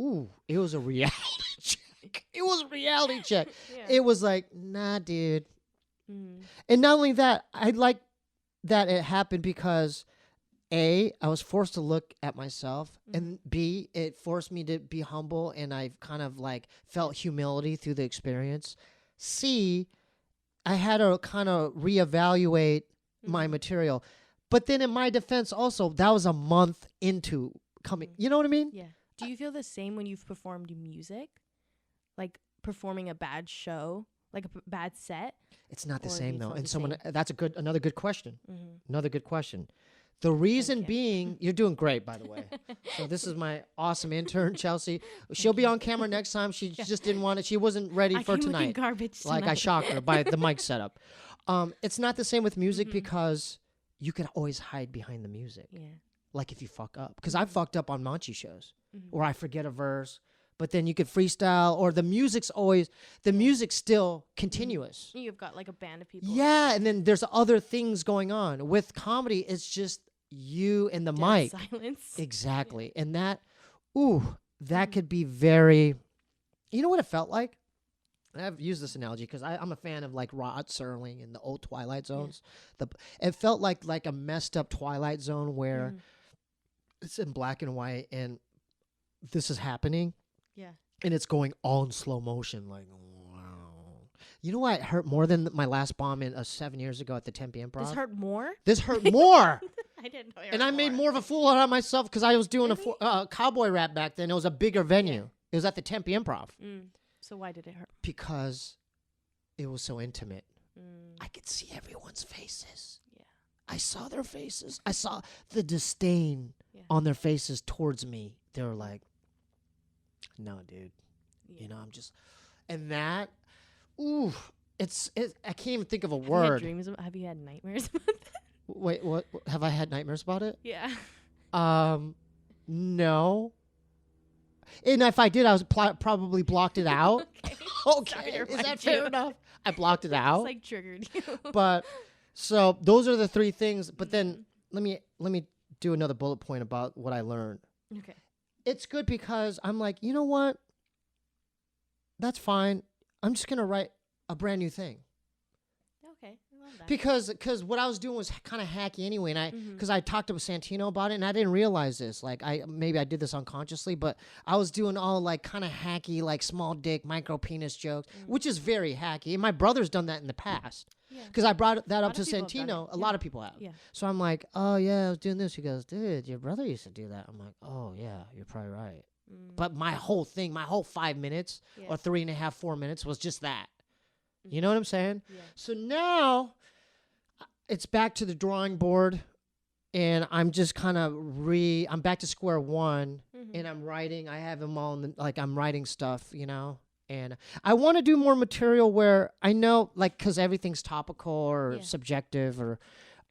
ooh, it was a reality check. It was a reality check. Yeah. It was like, nah, dude. Mhm. And not only that, I like that it happened because A, I was forced to look at myself, and B, it forced me to be humble, and I kind of like felt humility through the experience. C, I had to kind of reevaluate my material. But then in my defense also, that was a month into coming. You know what I mean? Yeah. Do you feel the same when you've performed music? Like performing a bad show, like a bad set? It's not the Or do same you though. feel And the same? that's another good question. Mhm. Another good question. The reason you. being, you're doing great, by the way. So this is my awesome intern, Chelsea. She'll be on camera next time. She just didn't want it. She wasn't ready I for came looking tonight. garbage Like I tonight. shocked her by the mic setup. It's not the same with music Mhm. because you can always hide behind the music. Yeah. Like if you fuck up. Because I fucked up on Manchi shows. Mhm. Or I forget a verse. But then you could freestyle. Or the music's still continuous. You've got like a band of people. Yeah, and then there's other things going on. With comedy, it's just you and the Dead mic. silence. Exactly. And that could be very, you know what it felt like? I've used this analogy because I'm a fan of like Rod Serling and the old Twilight Zones. It felt like a messed up Twilight Zone where Mhm. it's in black and white and this is happening Yeah. and it's going all in slow motion. Like, wow. You know what hurt more than my last bomb 7 years ago at the Tempe Improv? This hurt more? This hurt more. I didn't know. it And hurt I made more of a fool out of myself because I was doing Really? a cowboy rap back then. It was a bigger venue. Yeah. It was at the Tempe Improv Mm. So why did it hurt? because it was so intimate. Mm. I could see everyone's faces. Yeah. I saw their faces. I saw the disdain Yeah. on their faces towards me. They were like, no, dude. Yeah. You know, I'm just, and that, ooh, I can't even think of a Have you had word. dreams have you had nightmares about that? Wait, what? Have I had nightmares about it? Yeah. No. And if I did, I was probably blocked it out. Sorry Okay, to is remind that fair you. enough? I blocked it It's out. like triggered you. But so those are the three things. But then Mm-hmm. let me do another bullet point about what I learned. Okay. It's good because I'm like, you know what? That's fine. I'm just gonna write a brand new thing. Okay. I love that. Because what I was doing was kind of hacky anyway, and because I talked to Santino about it, and I didn't realize this. Like maybe I did this unconsciously, but I was doing all like kind of hacky, like small dick, micro penis jokes, which is very hacky. And my brother's done that in the past. Yeah. Because I brought that up lot to of people have done Santino. it. A Yeah. lot of people have. Yeah. So I'm like, oh yeah, I was doing this. He goes, dude, your brother used to do that. I'm like, oh yeah, you're probably right. But my whole thing, my whole 5 minutes Yeah. or 3.5, 4 minutes was just that. You know what I'm saying? Yeah. So now it's back to the drawing board, and I'm just kind of I'm back to square one, and I'm writing. I have them all, I'm writing stuff, and I want to do more material where I know, like, because everything's topical or subjective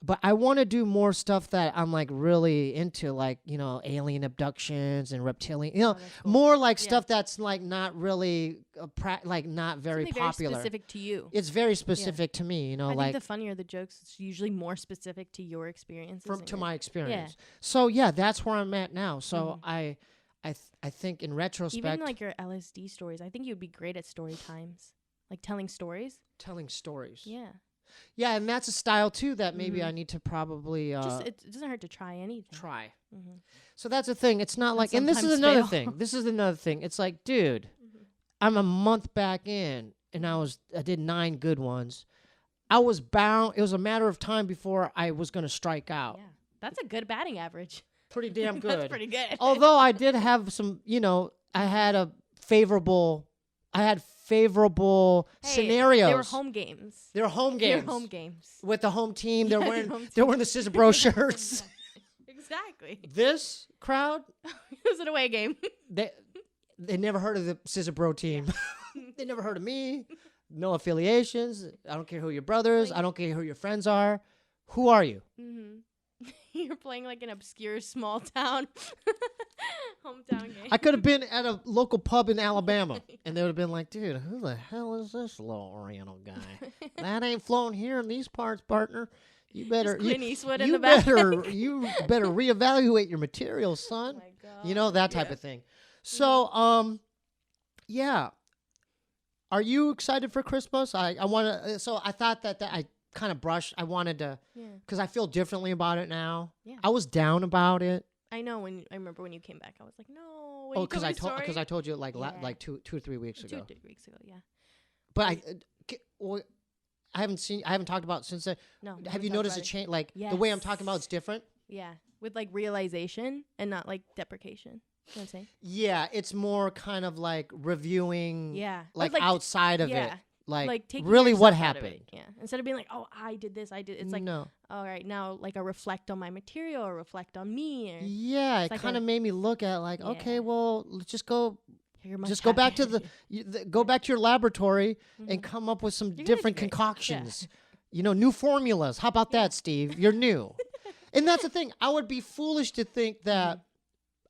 but I want to do more stuff that I'm like really into, like, alien abductions and reptilian, that's cool. more like Yeah. stuff that's like not really, like not very Something popular. very specific to you. It's very specific to me, I like think the funnier the jokes, it's usually more specific to your experiences. and to your- my experience. So yeah, that's where I'm at now. So I think in retrospect, Even like your LSD stories, I think you'd be great at story times, like telling stories. telling stories. Yeah. Yeah, and that's a style too that maybe I need to probably It doesn't hurt to try anything. try. Mhm. So that's the thing. It's not like, and this is sometimes another fail. thing. This is another thing. It's like, dude, I'm a month back in, and I did 9 good ones. I was bound. It was a matter of time before I was going to strike out. Yeah. That's a good batting average. Pretty damn good. That's pretty good. Although I did have some, I had favorable Hey, scenarios. They were home games. They were home They were games. home games. With the home team. They're Yeah, the wearing home they're team. wearing the Scissor Bro shirts. Exactly. This crowd, It was an away game. they never heard of the Scissor Bro team. They never heard of me. No affiliations. I don't care who your brother is. I don't care who your friends are. Who are you? You're playing like an obscure small town hometown game. I could have been at a local pub in Alabama, and they would have been like, dude, who the hell is this little Oriental guy? That ain't flown here in these parts, partner. You better, Clint Eastwood in you the back. you better reevaluate your material, son. Oh my God. That type of thing. So, yeah. Are you excited for Christmas? I want to. So I thought that I kind of brushed. I wanted to, because I feel differently about it now. Yeah. I was down about it. I know I remember when you came back, I was like, no. Oh, because I told you like like 2 or 3 weeks ago. 2 weeks ago, yeah. But I haven't talked about it since then. No. we Have you haven't talked noticed a about it. change? Like the way I'm talking about it's different. Yeah, with like realization and not like deprecation. You know what I'm saying? Yeah, it's more kind of like reviewing. Yeah. Like outside of it. Like taking really what yourself out of it. happened. Yeah. Instead of being like, oh, I did this, I did. It's like, no. all right, now like I reflect on my material or reflect on me. Or Yeah, it like kind of made me look at like, okay, Yeah. well, let's just go. you're much Just go back to happier. go back to your laboratory and come up with some You're gonna different do great. concoctions. New formulas. How about that, Steve? You're new. And that's the thing. I would be foolish to think that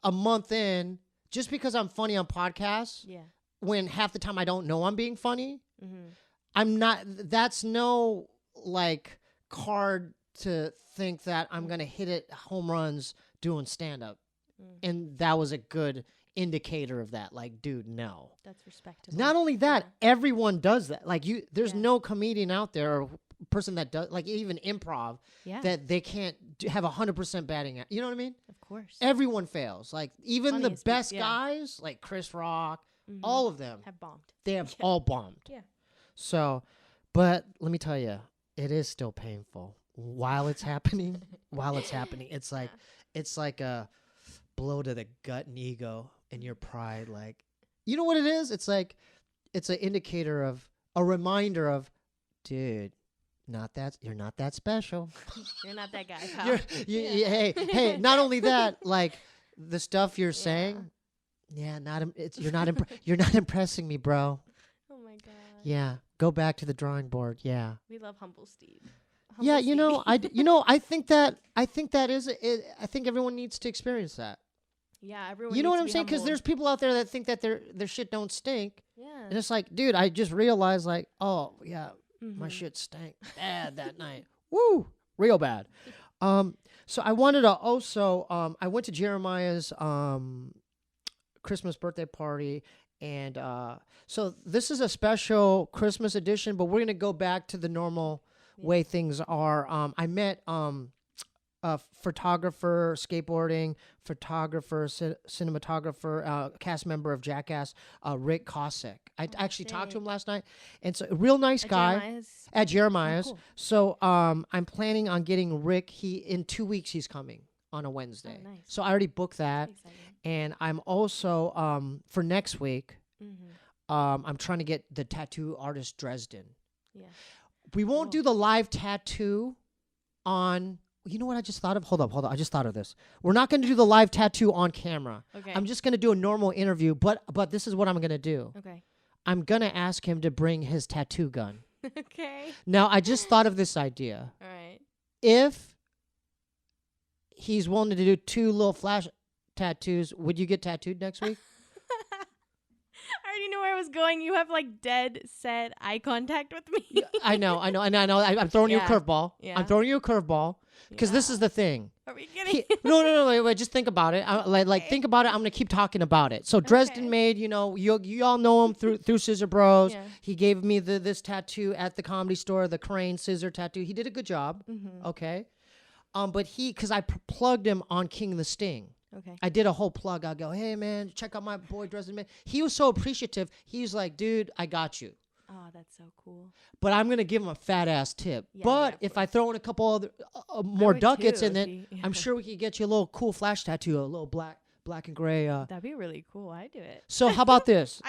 a month in, just because I'm funny on podcasts, Yeah. when half the time I don't know I'm being funny, Mm-hmm. I'm not. That's no like card to think that I'm gonna hit it home runs doing stand up, and that was a good indicator of that. Like, dude, no. That's respectable. Not only that, everyone does that. Like there's Yeah. no comedian out there or person that does like even improv Yeah. that they can't have 100% batting at. You know what I mean? Of course. Everyone fails. Like even the Funniest people, best yeah. guys, like Chris Rock, Mhm. all of them, have bombed. they have all bombed. Yeah. So, but let me tell you, it is still painful while it's happening. While it's happening, it's like a blow to the gut and ego and your pride. Like, you know what it is? It's like it's an indicator of a reminder of, dude, you're not that special. You're not that guy, pal. Hey, not only that, like the stuff you're saying, you're not impressing me, bro. Oh my God. Yeah, go back to the drawing board. Yeah. We love Humble Steve. Yeah, Humble Steve. I think that is it. I think everyone needs to experience that. Yeah, everyone. You know needs what to I'm be saying? Because humble. there's people out there that think that their shit don't stink, Yeah. and it's like, dude, I just realized, like, oh yeah, my Mhm. shit stank bad that night. Woo, real bad. So I wanted to also, I went to Jeremiah's Christmas birthday party, and so this is a special Christmas edition, but we're gonna go back to the normal way things are. I met a photographer, skateboarding photographer, cinematographer, cast member of Jackass, Rick Cossack. I actually talked to him last night, and so a real nice guy Jeremiah's. at Jeremiah's. cool. So I'm planning on getting Rick. In 2 weeks he's coming on a Wednesday. Oh, nice. So I already booked that, Exciting. and I'm also for next week. I'm trying to get the tattoo artist Dresden. Yeah. We won't do the live tattoo on. You know what I just thought of? Hold up. I just thought of this. We're not going to do the live tattoo on camera. Okay. I'm just going to do a normal interview, but this is what I'm going to do. Okay. I'm going to ask him to bring his tattoo gun. Okay. Now, I just thought of this idea. All right. If he's willing to do 2 little flash tattoos, would you get tattooed next week? I already know where I was going. You have like dead set eye contact with me. I know. I'm throwing you a Yeah. curveball. Yeah. I'm throwing you a curveball because this is the thing. Are we getting? No, wait, just think about it. Think about it. I'm gonna keep talking about it. So Dresden made, you all know him through Scissor Bros. Yeah. He gave me this tattoo at the Comedy Store, the crane scissor tattoo. He did a good job. Okay, but because I plugged him on King the Sting. Okay. I did a whole plug. I go, hey man, check out my boy Dresden man. He was so appreciative. He was like, dude, I got you. Oh, that's so cool. But I'm gonna give him a fat ass tip. Yeah, but yeah, if I throw in a couple other more would ducats too, in it, yeah. I'm sure we could get you a little cool flash tattoo, a little black and gray. That'd be really cool. I do it. So how about this?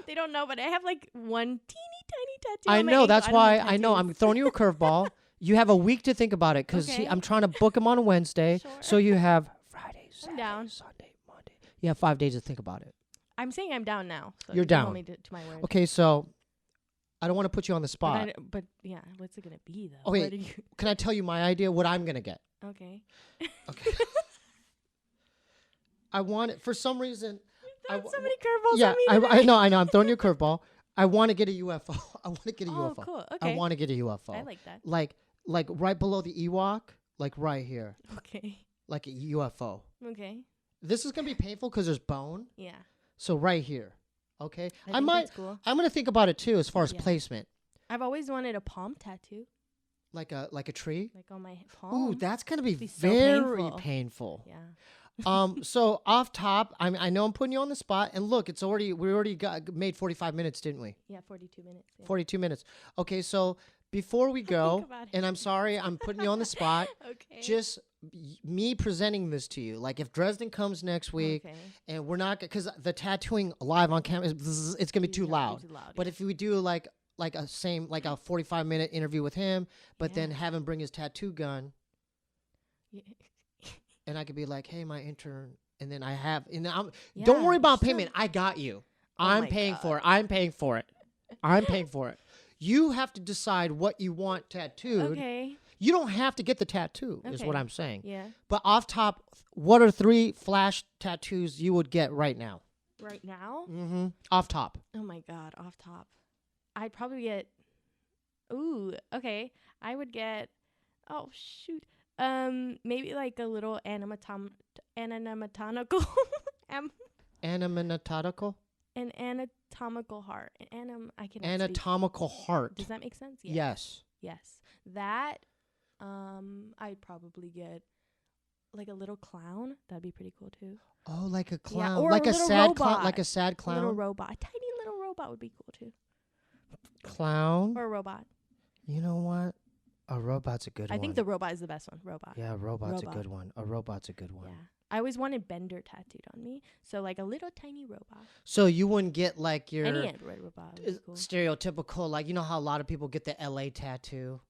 They don't know, but I have like one teeny tiny tattoo. I on my know ankle. that's don't why have I know I'm tattoos. throwing you a curveball. You have a week to think about it because Okay. I'm trying to book him on a Wednesday. Sure. So you have Friday, Saturday, down. Sunday, Monday. You have 5 days to think about it. I'm saying I'm down now. So You're you can hold down. me to my word. Okay, so I don't want to put you on the But, spot. but yeah, what's it gonna be though? Okay. What are you- Can I tell you my idea? What I'm gonna get? Okay. Okay. I want it for some reason. That's so many curveballs Yeah, on me I today. know. I'm throwing you a curveball. I want to get a UFO. I want to get a Oh, UFO. cool. I Okay. want to get a UFO. I like that. Like right below the Ewok, like right here, Okay. like a UFO. Okay. This is gonna be painful because there's bone. Yeah. So right here, okay. I think that's cool. I'm gonna think about it too as far as Yeah. placement, I've always wanted a palm tattoo, like a tree. like on my palm. Ooh, that's gonna be be so very painful. painful. Yeah. So off top, I know I'm putting you on the spot, and look, we already made 45 minutes, didn't we? Yeah. 42 minutes. Yeah. 42 minutes. Okay, so before we go, about it. and I'm sorry, I'm putting you on the spot. Okay. Just me presenting this to you, like if Dresden comes next week, Okay. and we're not because the tattooing live on camera, it's gonna be too Yeah, loud. too loud, But if we do like a 45-minute interview with him, but then Yeah. have him bring his tattoo gun, Yeah. and I could be like, hey, my intern, and then don't Yeah, worry about sure. payment. I got you. Oh I'm my paying God. for it. I'm paying for it. I'm paying for it. You have to decide what you want tattooed. Okay. You don't have to get the tattoo, is what Okay. I'm saying. Yeah. But off top, what are 3 flash tattoos you would get right now? Right now. Mm-hmm. Off top. Oh my God. Off top. I'd probably get. Ooh. Okay. I would get. Oh shoot. Maybe like a little anatomical. Anatomical? An anatomical heart. I can. Anatomical heart. Does that make sense? Yes. Yes. That. I'd probably get like a little clown. That'd be pretty cool too. Oh, like a Yeah, clown. or like a a little sad clown. robot. Like a sad A clown. little robot. A tiny little robot would be cool too. Clown. Or a robot. You know what? A robot's a good one. I think the robot is the best one. Robot. Yeah, a robot's a Robot. good one. A robot's a good one. Yeah. I always wanted Bender tattooed on me. So like a little tiny robot. So you wouldn't get like your Any Android robot would be cool. stereotypical, like you know how a lot of people get the LA tattoo.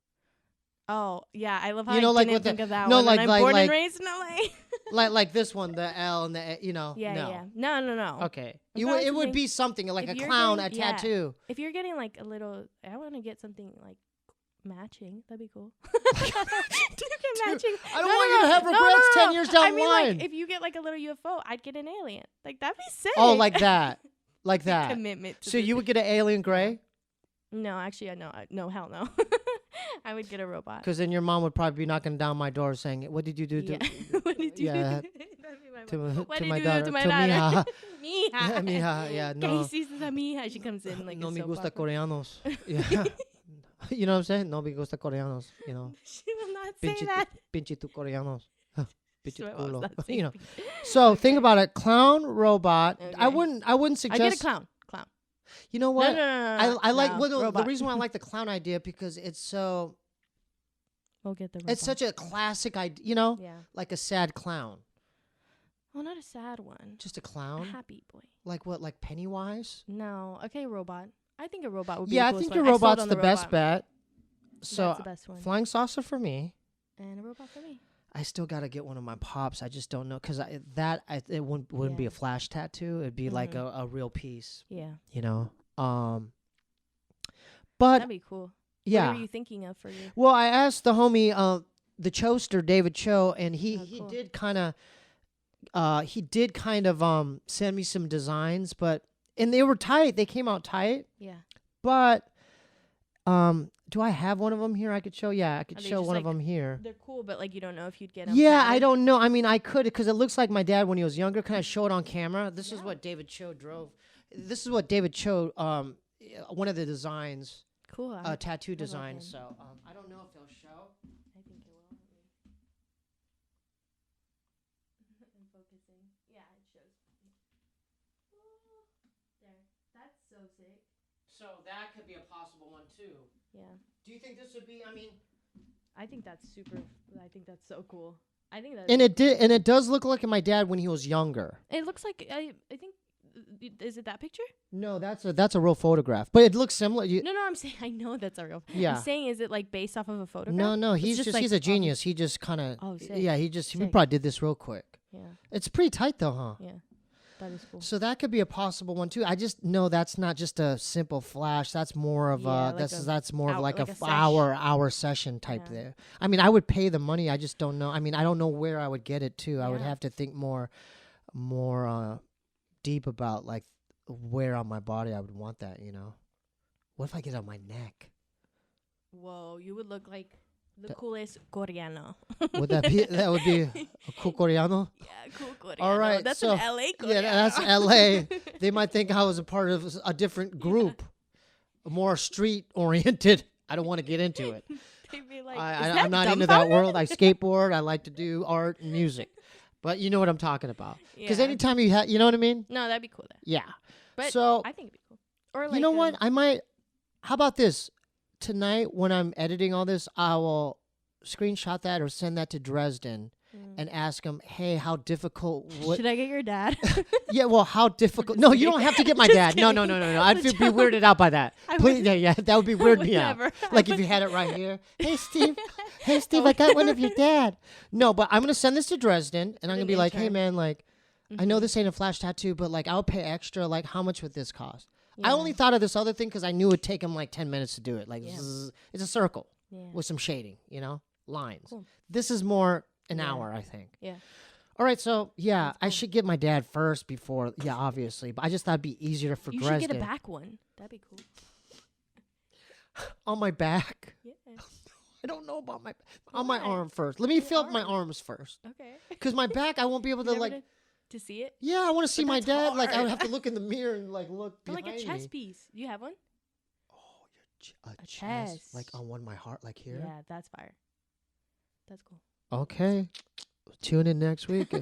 Oh, yeah. I love how You know, I like didn't with the- think of that no, one. like- and I'm like- born like- and raised in LA. like this one, the L and the no. yeah, no. yeah. No. Okay. I'm You trying would, to it would think be something like if a you're clown, getting- a yeah. tattoo. If you're getting like a little, I want to get something like matching. That'd be cool. matching. I don't want you to have regrets 10 years down I the mean, line. like, if you get like a little UFO, I'd get an alien. Like that'd be sick. Oh, like that. Like that. Commitment. To So the- you would get an alien gray? No, actually, no, hell no. I would get a robot. Because then your mom would probably be knocking down my door saying, what did you do to, Yeah. What did you yeah, do? That'd be my to, mom. my- What to did my you daughter? do to my to daughter? Mija. Mija. Yeah, mija. Yeah, ¿Qué no. hiciste a mi hija? She comes in like No a me soap gusta opera. coreanos. Yeah. You know what I'm saying? No me gusta coreanos. You know, She will not say pinche that. pinche tu coreanos. Pinche Swear tu what was culo. that You know. saying? So think about it. Clown, robot. I Okay. wouldn't I suggest. get a clown. Clown. You know No, what? no, no, no, no. I like no, well, the robot. reason why I like the clown idea because it's so We'll get the robot. it's such a classic idea. You know, Yeah. like a sad clown, Well, not a sad one. just a A clown. happy boy. Like what? Like Pennywise? No. Okay, robot. I think a robot would be Yeah, the I coolest think one. your I sold robot's on the best robot. bet. So That's the best one. flying saucer for me. And a robot for me. I still gotta get one of my pops. I just don't know because it wouldn't be Yeah. a flash tattoo. It'd be like Mhm. a real piece. Yeah. You know. But That'd be cool. yeah. What were you thinking of for your? Well, I asked the homie, the Choster, David Cho, and he cool. did kind of send me some designs, and they were tight. They came out tight, Yeah. but do I have one of them here? I could show. Yeah, I could Are they show just one of like- them here. They're cool, but like you don't know if you'd get them. Yeah, I don't know. I mean, I could because it looks like my dad when he was younger. Can I show it on camera? This is Yeah. what David Cho drove. This is what David Cho, one of the designs, Cool. tattoo love design. him. So I don't know if they'll show. I think it will. I'm focusing. Yeah, it shows. There. That's so sick. So that could be a possible one too. Yeah. Do you think this would be? I mean, I think that's super. I think that's so cool. I think that. and it does look like my dad when he was younger. It looks like I think. Is it that picture? No, that's a real photograph, but it looks similar. No, I'm saying I know that's a real. Yeah. I'm saying is it like based off of a photograph? No, It's he's just like he's a genius. He just kind of Oh, sick. yeah, he Sick. probably did this real quick. Yeah. It's pretty tight though, huh? Yeah. That is cool. So that could be a possible one too. I just know that's not just a simple flash. That's more of Yeah, like that's more of hour- like like a a sesh. hour session type Yeah. there. I mean, I would pay the money. I just don't know. I mean, I don't know where I would get it to. I would Yeah. have to think more deep about like where on my body I would want that. You know, what if I get it on my neck? Whoa, you would look like the That- coolest coreano. Would that be that would be a cool coreano? Yeah, cool coreano. All right, That's so- an LA coreano. Yeah, that's LA. They might think I was a part of a different group, more street oriented. I don't want to get into it. They'd be like, I'm not into that world. I skateboard. I like to do art and music, but you know what I'm talking about. Because Yeah. anytime you have, you know what I mean? No, that'd be cool then. Yeah. But So I think it'd be cool. Or like you know what? I might. How about this? Tonight when I'm editing all this, I will screenshot that or send that to Dresden and ask him, "Hey, how difficult would?" Should I get your dad? Yeah, well, how difficult? No, you don't have to get my Just dad. No. I'd be weirded out by that. I Please, would- yeah, that would be weird me out. never. I Like if would you had it right here. Hey, Steve. Hey, Steve, I got one of your dad. No, but I'm gonna send this to Dresden, and I'm gonna an be like, "Hey, intern. man, like, I know this ain't a flash tattoo, but like, I'll pay extra. Like, how much would this cost?" I Yeah. only thought of this other thing because I knew it'd take him like 10 minutes to do it. Like, Yeah. zzz, it's a circle Yeah. with some shading, you know, lines. Cool. This is more an Yeah. hour, I think. Yeah. All right, so yeah, That's I cool. should get my dad first before, yeah, obviously, but I just thought it'd be easier for You Dresden. should get a back one. That'd be cool. On my back? Yeah. I don't know about on my Why? arm first. Let me Your feel up my arm. arms first, Okay. because my back I won't be able to Never like. to see it. Yeah, I want to see my that's dad. Like I hard. would have to look in the mirror and like look But behind like a chess me. piece. Do you have one? A chest, chest. like on one of my heart, like here. Yeah, that's fire. That's cool. Okay. Tune in next week.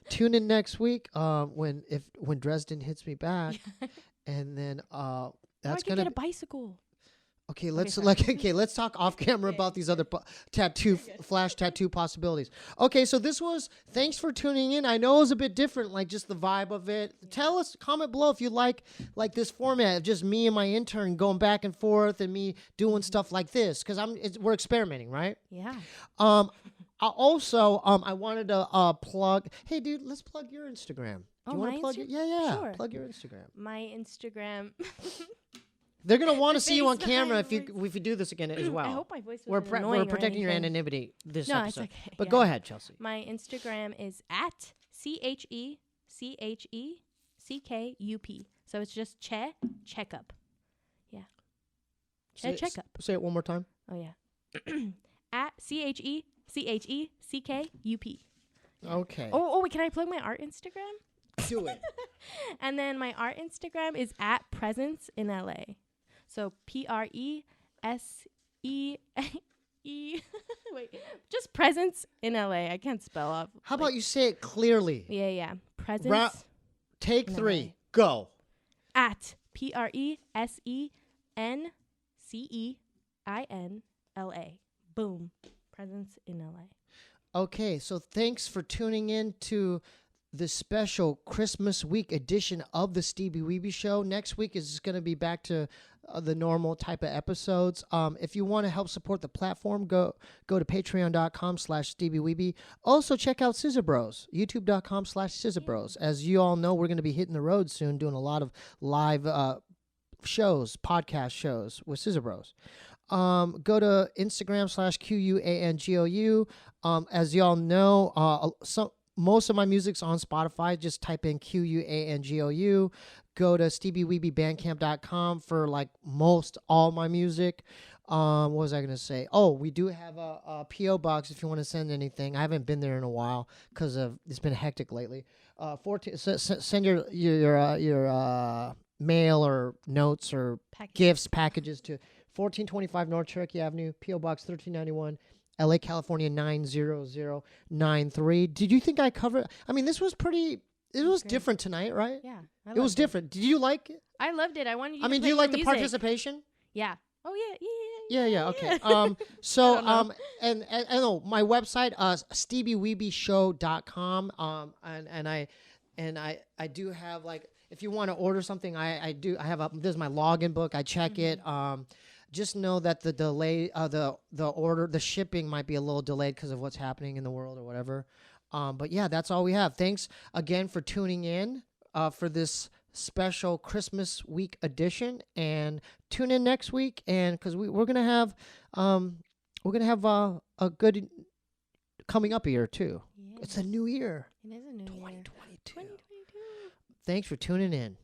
Tune in next week. When Dresden hits me back, and then Or that's I could gonna get a bicycle. Okay, let's sorry. let's talk off camera about these other flash tattoo possibilities. Okay, so this was thanks for tuning in. I know it was a bit different, like just the vibe of it. Tell us, comment below if you like this format of just me and my intern going back and forth and me doing stuff like this because we're experimenting, right? Yeah. I wanted to plug. Hey, dude, let's plug your Instagram. Do Oh, you want my to plug Insta- it? Yeah. Sure. Plug your Instagram. My Instagram. They're gonna want to The see you on face camera behind if you do this again as well. I hope my voice was We're annoying or protecting your anything. anonymity this No, it's episode. okay, But yeah. go ahead, Chelsea. My Instagram is at CHECHECKUP. So it's just checkup. Yeah. Checkup. Say it one more time. Oh yeah. At CHECHECKUP. Okay. Oh wait, can I plug my art Instagram? Do it. And then my art Instagram is at Presence in LA. So PRESENCE E E. Wait, just presents in LA. I can't spell off. How about you say it clearly? Yeah. Presents. Take in 3. LA. Go. At PRESENCEINLA. Boom. Presents in LA. Okay, so thanks for tuning in to the special Christmas week edition of the Steebee Weebee Show. Next week is going to be back to the normal type of episodes. If you want to help support the platform, go to patreon.com/SteebieWeebie. Also, check out Scissor Bros, youtube.com/Scissor Bros. As you all know, we're going to be hitting the road soon, doing a lot of live shows, podcast shows with Scissor Bros. Go to Instagram/QUANGOU. As y'all know, most of my music's on Spotify. Just type in QUANGOU. Go to SteebieWeebieBandcamp.com for like all my music. What was I going to say? Oh, we do have a P.O. box if you want to send anything. I haven't been there in a while because it's been hectic lately. Send your mail or notes or gifts, packages to 1425 North Cherokee Avenue, P.O. Box 1391, LA, California 90093. Did you think I covered? I mean, this was pretty. It was different tonight, right? Yeah. It was different. Did you like it? I loved it. I wanted you to do play you like more the music. participation? Yeah. Oh, yeah. Yeah. Okay. So and my website SteebieWeebieShow.com. And I do have like, if you want to order something, I have there's my login book. I check it. Just know that the delay, the shipping might be a little delayed because of what's happening in the world or whatever. But yeah, that's all we have. Thanks again for tuning in for this special Christmas week edition, and tune in next week. And because we're gonna have a good coming up year too. Yeah. It's a new year. It is a new 2022. year. 2022. Thanks for tuning in.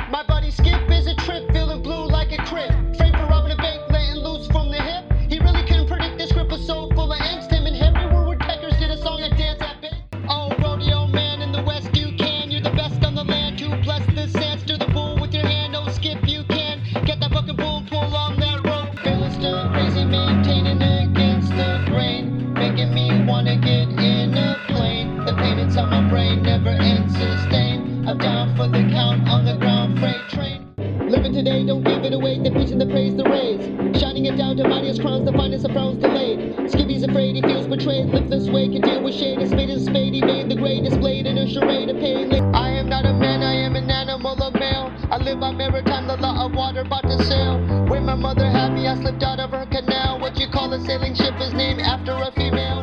My buddy Skip is a trip, feeling blue like a crib. Framed for robbing a bank, letting loose from the hip. He really couldn't predict this script was so full of angst. Him and Henry were woodpeckers, did a song and dance at band. Oh, rodeo man in the West, you can. You're the best on the land to bless the sand. Stir the bull with your hand, oh Skip, you can. Get that fucking bull, pull on that rope. Feeling stir crazy, maintaining against the grain. Making me wanna get in a plane. The pain inside my brain never ends sustain. I'm down for the count on the ground freight train. Living today, don't give it away. They're preaching the praise, the raise. Shining it down to mightiest crowns, the finest of frowns delayed. Skippy's afraid, he feels betrayed. Live this way, can deal with shade. A spade is a spade, he made the greatest blade in a charade of pain. I am not a man, I am an animal, a male. I live by maritime, the law of water, about to sail. When my mother had me, I slipped out of her canal. What you call a sailing ship is named after a female.